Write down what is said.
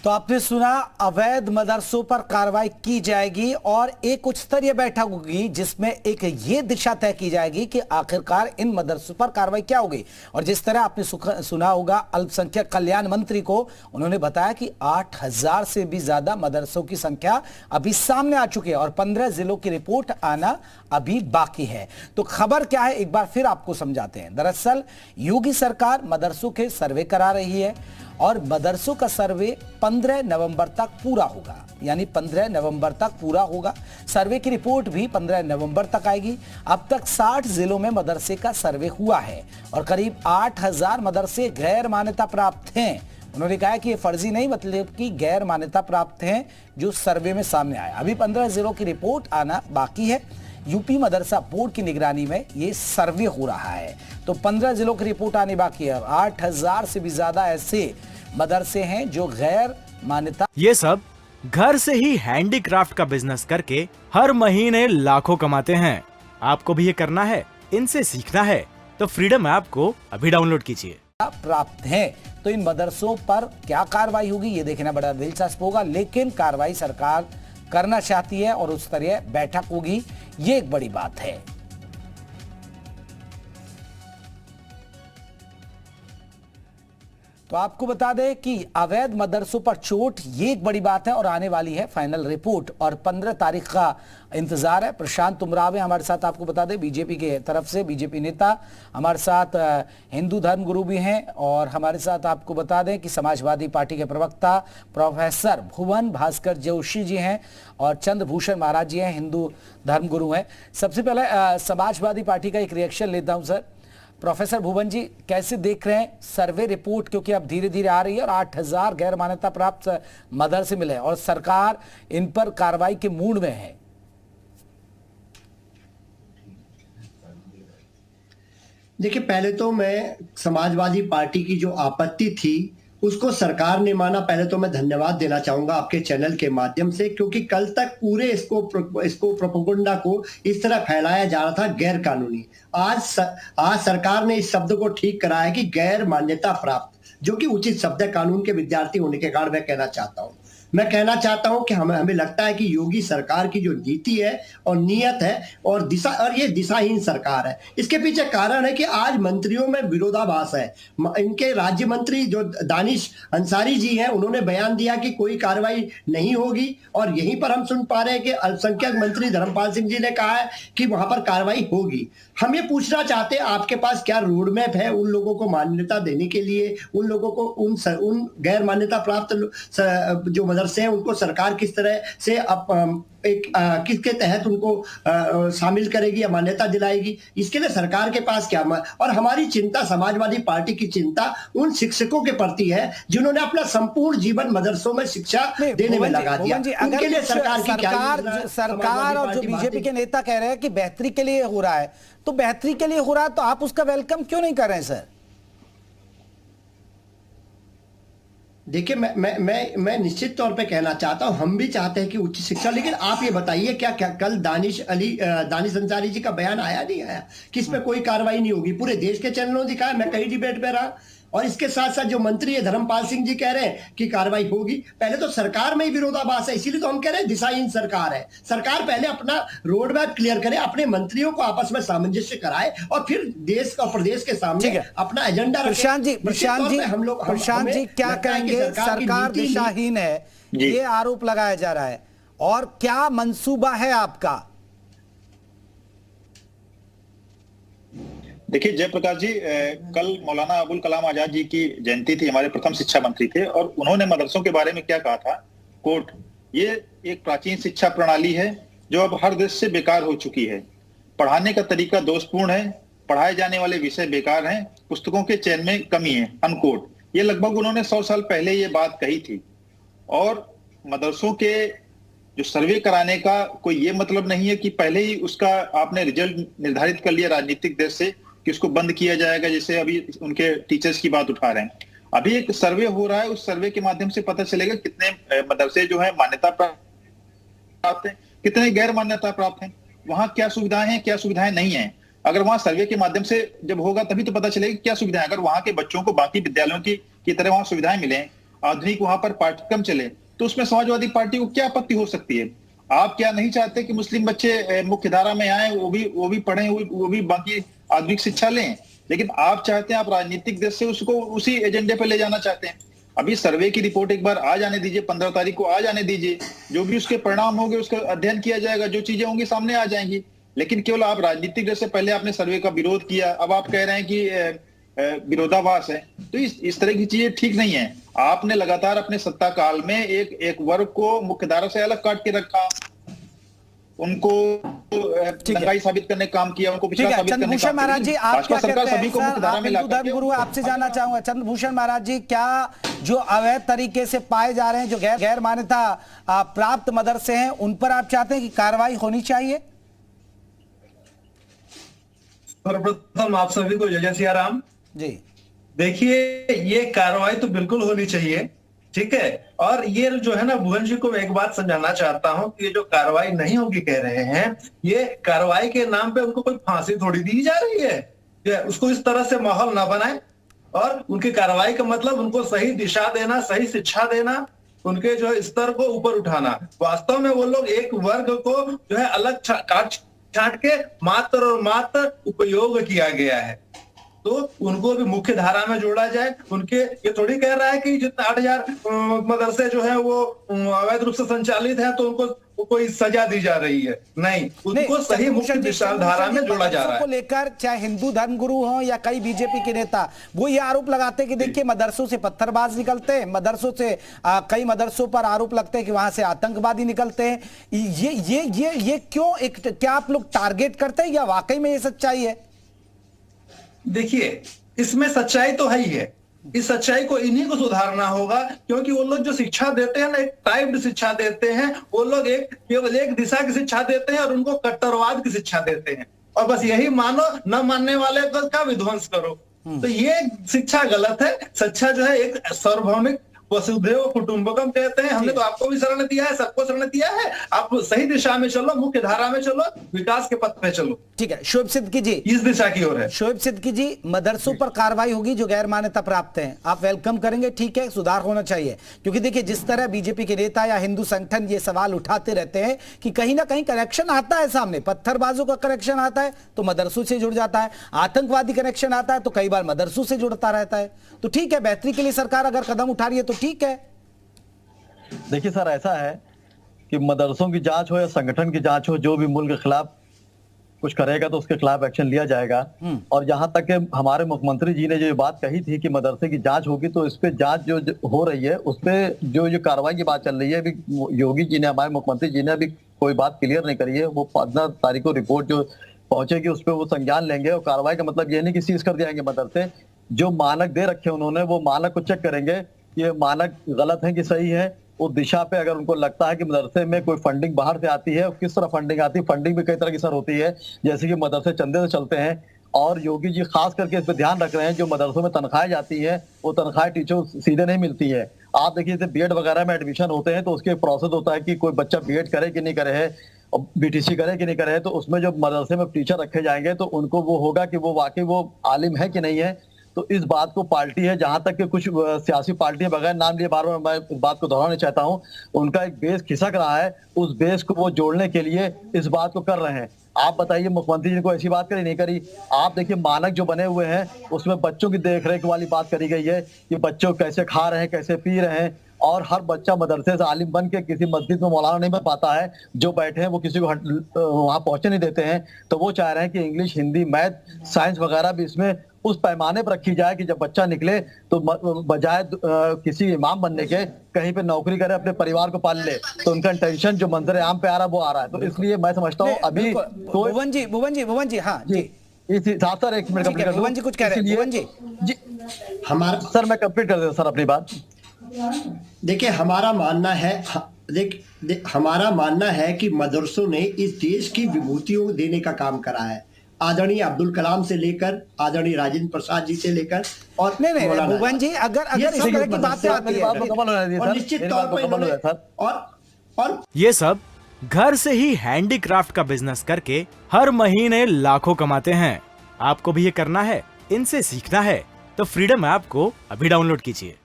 तो आपने सुना, अवैध मदरसों पर कार्रवाई की जाएगी और एक उच्च स्तरीय बैठक होगी जिसमें एक ये दिशा तय की जाएगी कि आखिरकार इन मदरसों पर कार्रवाई क्या होगी। और जिस तरह आपने सुना होगा, अल्पसंख्यक कल्याण मंत्री को उन्होंने बताया कि 8,000 से भी ज्यादा मदरसों की संख्या अभी सामने आ चुकी है और 15 जिलों की रिपोर्ट आना अभी बाकी है। तो खबर क्या है, एक बार फिर आपको समझाते हैं। दरअसल योगी सरकार मदरसों के सर्वे करा रही है और मदरसों का सर्वे 15 नवंबर तक पूरा होगा, यानी 15 नवंबर तक पूरा होगा। सर्वे की रिपोर्ट भी 15 नवंबर तक आएगी। अब तक 60 जिलों में मदरसे का सर्वे हुआ है और करीब 8,000 मदरसे गैर मान्यता प्राप्त हैं। उन्होंने कहा कि ये फर्जी नहीं, मतलब कि गैर मान्यता प्राप्त हैं जो सर्वे में सामने आया। अभी 15 जिलों की रिपोर्ट आना बाकी है। यूपी मदरसा बोर्ड की निगरानी में ये सर्वे हो रहा है। तो 15 जिलों की रिपोर्ट आनी बाकी है। 8,000 से भी ज्यादा ऐसे मदरसे हैं जो गैर मान्यता। ये सब घर से ही हैंडीक्राफ्ट का बिजनेस करके हर महीने लाखों कमाते हैं। आपको भी ये करना है, इनसे सीखना है तो फ्रीडम ऐप को अभी डाउनलोड कीजिए। प्राप्त है तो इन मदरसों पर क्या कार्रवाई होगी ये देखना बड़ा दिलचस्प होगा। लेकिन कार्रवाई सरकार करना चाहती है और उस स्तरीय बैठक होगी, ये एक बड़ी बात है। तो आपको बता दें कि अवैध मदरसों पर चोट, ये एक बड़ी बात है और आने वाली है फाइनल रिपोर्ट और 15 तारीख का इंतजार है। प्रशांत उमराव है हमारे साथ, आपको बता दें बीजेपी के तरफ से, बीजेपी नेता हमारे साथ, हिंदू धर्म गुरु भी हैं और हमारे साथ आपको बता दें कि समाजवादी पार्टी के प्रवक्ता प्रोफेसर भुवन भास्कर जोशी जी हैं और चंद्रभूषण महाराज जी हैं, हिंदू धर्म गुरु हैं। सबसे पहले समाजवादी पार्टी का एक रिएक्शन लेता हूं सर। प्रोफेसर भुवन जी, कैसे देख रहे हैं सर्वे रिपोर्ट, क्योंकि अब धीरे धीरे आ रही है और 8,000 गैर मान्यता प्राप्त मदरसे मिले और सरकार इन पर कार्रवाई के मूड में है। देखिए, पहले तो मैं समाजवादी पार्टी की जो आपत्ति थी उसको सरकार ने माना, पहले तो मैं धन्यवाद देना चाहूंगा आपके चैनल के माध्यम से, क्योंकि कल तक पूरे इसको प्रोपेगेंडा को इस तरह फैलाया जा रहा था गैर कानूनी। आज सरकार ने इस शब्द को ठीक करा है कि गैर मान्यता प्राप्त, जो कि उचित शब्द है कानून के विद्यार्थी होने के कारण। मैं कहना चाहता हूं कि हमें लगता है कि योगी सरकार की जो नीति है और नीयत है और दिशा, और ये दिशाहीन सरकार है। इसके पीछे कारण है कि आज मंत्रियों में विरोधाभास है। इनके राज्य मंत्री जो दानिश अंसारी जी हैं, उन्होंने बयान दिया कि कोई कार्रवाई नहीं होगी और यहीं पर हम सुन पा रहे हैं कि अल्पसंख्यक मंत्री धर्मपाल सिंह जी ने कहा है कि वहां पर कार्रवाई होगी। हम ये पूछना चाहते हैं, आपके पास क्या रोड मैप है उन लोगों को मान्यता देने के लिए, उन लोगों को उन गैर मान्यता प्राप्त जो मदरसे हैं उनको सरकार किस तरह से किसके तहत उनको शामिल करेगी या मान्यता दिलाएगी? इसके लिए सरकार के पास क्या? और हमारी चिंता, समाजवादी पार्टी की चिंता उन शिक्षकों के प्रति है जिन्होंने अपना संपूर्ण जीवन मदरसों में शिक्षा देने में लगा दिया। उनके लिए सरकार की क्या? सरकार और जो बीजेपी के नेता कह रहे हैं कि बेहतरी के लिए हो रहा है, तो बेहतरी के लिए हो रहा है तो आप उसका वेलकम क्यों नहीं कर रहे हैं सर? देखिए, मैं निश्चित तौर पे कहना चाहता हूं, हम भी चाहते हैं कि उच्च शिक्षा, लेकिन आप ये बताइए क्या कल दानिश अंसारी जी का बयान आया नहीं आया कि इस पे कोई कार्रवाई नहीं होगी? पूरे देश के चैनलों ने दिखाया, मैं कई डिबेट में रहा। और इसके साथ साथ जो मंत्री है धर्मपाल सिंह जी कह रहे हैं कि कार्रवाई होगी। पहले तो सरकार में ही विरोधाभास है, इसीलिए तो हम कह रहे हैं दिशाहीन सरकार है। सरकार पहले अपना रोड मैप क्लियर करे, अपने मंत्रियों को आपस में सामंजस्य कराए और फिर देश और प्रदेश के सामने अपना एजेंडा रखे। प्रशांत जी क्या कहेंगे? सरकार दिशाहीन है, ये आरोप लगाया जा रहा है, और क्या मंसूबा है आपका? देखिए जयप्रकाश जी, कल मौलाना अबुल कलाम आजाद जी की जयंती थी, हमारे प्रथम शिक्षा मंत्री थे, और उन्होंने मदरसों के बारे में क्या कहा था, कोट, ये एक प्राचीन शिक्षा प्रणाली है जो अब हर देश से बेकार हो चुकी है। पढ़ाने का तरीका दोषपूर्ण है, पढ़ाए जाने वाले विषय बेकार हैं, पुस्तकों के चयन में कमी है, अनकोट। ये लगभग उन्होंने 100 साल पहले ये बात कही थी। और मदरसों के जो सर्वे कराने का कोई ये मतलब नहीं है कि पहले ही उसका आपने रिजल्ट निर्धारित कर लिया राजनीतिक दृष्टि से कि उसको बंद किया जाएगा, जैसे अभी उनके टीचर्स की बात उठा रहे हैं। अभी एक सर्वे हो रहा है, उस सर्वे के माध्यम से पता चलेगा कितने मदरसे जो है मान्यता प्राप्त हैं, कितने गैर मान्यता प्राप्त हैं, वहां क्या सुविधाएं हैं, क्या सुविधाएं नहीं है। अगर वहां सर्वे के माध्यम से जब होगा तभी तो पता चलेगा क्या सुविधाएं। अगर वहां के बच्चों को बाकी विद्यालयों की तरह वहां सुविधाएं मिले आधुनिक वहां पर पाठ्यक्रम चले, तो उसमें समाजवादी पार्टी को क्या आपत्ति हो सकती है? आप क्या नहीं चाहते कि मुस्लिम बच्चे मुख्य धारा में आए, वो भी पढ़ें, वो भी बाकी आधुनिक शिक्षा लें? लेकिन आप चाहते हैं, आप राजनीतिक दृष्टि से उसको उसी एजेंडे पर ले जाना चाहते हैं। अभी सर्वे की रिपोर्ट एक बार आ जाने दीजिए, 15 तारीख को आ जाने दीजिए, जो भी उसके परिणाम होंगे उसका अध्ययन किया जाएगा, जो चीजें होंगी सामने आ जाएंगी। लेकिन केवल आप राजनीतिक दृष्टि से पहले आपने सर्वे का विरोध किया, अब आप कह रहे हैं कि विरोधाभास है, तो इस तरह की चीजें ठीक नहीं है। आपने लगातार अपने सत्ता काल में एक वर्ग को मुख्यधारा से अलग काट के रखा, उनको नंगाई साबित करने का काम किया, उनको पिछड़ा साबित करने का काम महाराज जी, किया। आप क्या सरकार कहते हैं? सभी को मुख्यधारा में हिंदू धर्मगुरु आपसे जानना चाहूंगा, चंद्रभूषण महाराज जी, क्या जो अवैध तरीके से पाए जा रहे हैं, जो गैर मान्यता प्राप्त मदरसे हैं, उन पर आप चाहते हैं कि कार्रवाई होनी चाहिए? सर्वप्रथम आप सभी को जय सिया राम जी। देखिए, ये कार्रवाई तो बिल्कुल होनी चाहिए, ठीक है। और ये जो है ना, भुवन जी को मैं एक बात समझाना चाहता हूं कि ये जो कार्रवाई नहीं होगी कह रहे हैं, ये कार्रवाई के नाम पे उनको कोई फांसी थोड़ी दी जा रही है। उसको इस तरह से माहौल ना बनाए, और उनकी कार्रवाई का मतलब उनको सही दिशा देना, सही शिक्षा देना, उनके जो स्तर को ऊपर उठाना। वास्तव में वो लोग एक वर्ग को जो है अलग काट छांट के मात्र और मात्र उपयोग किया गया है, तो उनको भी मुख्य धारा में जोड़ा जाए। उनके ये थोड़ी कह रहा है कि जितना 8,000 मदरसे जो है वो अवैध रूप से संचालित है तो उनको कोई सजा दी जा रही है, नहीं, उनको सही मुख्य धारा में जोड़ा जा रहा है। को लेकर चाहे हिंदू धर्मगुरु हो या कई बीजेपी के नेता, वो ये आरोप लगाते हैं कि देखिए मदरसों से पत्थरबाज निकलते हैं, मदरसों से कई मदरसों पर आरोप लगते हैं कि वहां से आतंकवादी निकलते हैं। ये क्यों, क्या आप लोग टारगेट करते हैं या वाकई में ये सच्चाई है? देखिए, इसमें सच्चाई तो है ही है। इस सच्चाई को इन्हीं को सुधारना होगा, क्योंकि वो लोग जो शिक्षा देते हैं ना, एक टाइप्ड शिक्षा देते हैं। वो लोग केवल एक दिशा की शिक्षा देते हैं और उनको कट्टरवाद की शिक्षा देते हैं, और बस यही मानो, न मानने वाले का विध्वंस करो। तो ये शिक्षा गलत है। शिक्षा जो है एक सार्वभौमिक वसुधैव कुटुंबकम कहते हैं। हमने तो आपको भी शरण दिया है, सबको शरण दिया है। आप सही दिशा में चलो, मुख्य धारा में चलो, विकास के पथ पे चलो। ठीक है, शोएब सिद्दीकी जी, इस दिशा की ओर है। शोएब सिद्दीकी जी, मदरसों पर कार्रवाई होगी जो गैर मान्यता प्राप्त हैं, आप वेलकम करेंगे? ठीक है, सुधार होना चाहिए, क्योंकि देखिए जिस तरह बीजेपी के नेता या हिंदू संगठन ये सवाल उठाते रहते हैं कि कहीं ना कहीं कनेक्शन आता है सामने, पत्थरबाजों का कनेक्शन आता है तो मदरसों से जुड़ जाता है, आतंकवादी कनेक्शन आता है तो कई बार मदरसों से जुड़ता रहता है। तो ठीक है, बेहतरी के लिए सरकार अगर कदम उठा रही है तो ठीक है। देखिए सर, ऐसा है कि मदरसों की जांच हो या संगठन की जांच हो, जो भी मुल्क के खिलाफ कुछ करेगा तो उसके खिलाफ एक्शन लिया जाएगा। और जहां तक कि हमारे मुख्यमंत्री जी ने जो बात कही थी कि मदरसे की जांच होगी, तो इस पे जांच जो हो रही है उस पे जो कार्रवाई की बात चल रही है, अभी योगी जी ने, हमारे मुख्यमंत्री जी ने अभी कोई बात क्लियर नहीं करी है। वो 15 तारीख को रिपोर्ट जो पहुंचेगी उस पर वो संज्ञान लेंगे, और कार्रवाई का मतलब ये नहीं कि सीज कर दियाएंगे मदरसे। जो मानक दे रखे उन्होंने, वो मानक को चेक करेंगे कि ये मानक गलत है कि सही है। उस दिशा पे अगर उनको लगता है कि मदरसे में कोई फंडिंग बाहर से आती है, किस तरह फंडिंग आती है, फंडिंग भी कई तरह की सर होती है, जैसे कि मदरसे चंदे से चलते हैं। और योगी जी खास करके इस पर ध्यान रख रहे हैं, जो मदरसों में तनख्वाहें जाती है वो तनख्वाहें टीचर सीधे नहीं मिलती है। आप देखिए, जैसे बीएड वगैरह में एडमिशन होते हैं तो उसके प्रोसेस होता है कि कोई बच्चा बीएड करे कि नहीं करे है, और बीटीसी करे कि नहीं करे है, तो उसमें जो मदरसे में टीचर रखे जाएंगे तो उनको वो होगा कि वो वाकई वो आलिम है कि नहीं है। तो इस बात को पार्टी है, जहां तक कि कुछ सियासी पार्टियां, बगैर नाम लिए बार बार मैं इस बात को दोहराना चाहता हूं, उनका एक बेस खिसक रहा है, उस बेस को वो जोड़ने के लिए इस बात को कर रहे हैं। आप बताइए, मुख्यमंत्री जी को ऐसी बात करी नहीं करी? आप देखिए, मानक जो बने हुए हैं उसमें बच्चों की देखरेख वाली बात करी गई है कि बच्चों कैसे खा रहे हैं, कैसे पी रहे हैं, और हर बच्चा मदरसे से आलिम बन के किसी मस्जिद में मौलाना नहीं बन पाता है। जो बैठे हैं वो किसी को वहां पहुंचने नहीं देते हैं। तो वो चाह रहे हैं कि इंग्लिश, हिंदी, मैथ, साइंस वगैरह भी इसमें उस पैमाने पर रखी जाए कि जब बच्चा निकले तो बजाय किसी इमाम बनने के कहीं पे नौकरी करे, अपने परिवार को पाल ले। तो उनका इंटेंशन जो मंजर आम पे आ रहा है वो आ रहा है। तो इसलिए मैं समझता हूँ अभी भुवन जी, हाँ जी, सर एक मिनट कंप्लीट कर दूं। भुवन जी कुछ कह रहे हैं? भुवन जी, हमारा सर मैं कंप्लीट कर दूं सर अपनी बात। देखिए, हमारा मानना है, हमारा मानना है कि मदरसों ने इस देश की विभूतियों को देने का काम करा है। आदरणीय अब्दुल कलाम से लेकर आदरणीय राजेंद्र प्रसाद जी से लेकर, और नहीं भुवन जी, अगर इस तरह की बातें आती है और निश्चित तौर पर और ये सब घर से ही हैंडीक्राफ्ट का बिजनेस करके हर महीने लाखों कमाते हैं। आपको भी ये करना है, इनसे सीखना है तो फ्रीडम ऐप को अभी डाउनलोड कीजिए।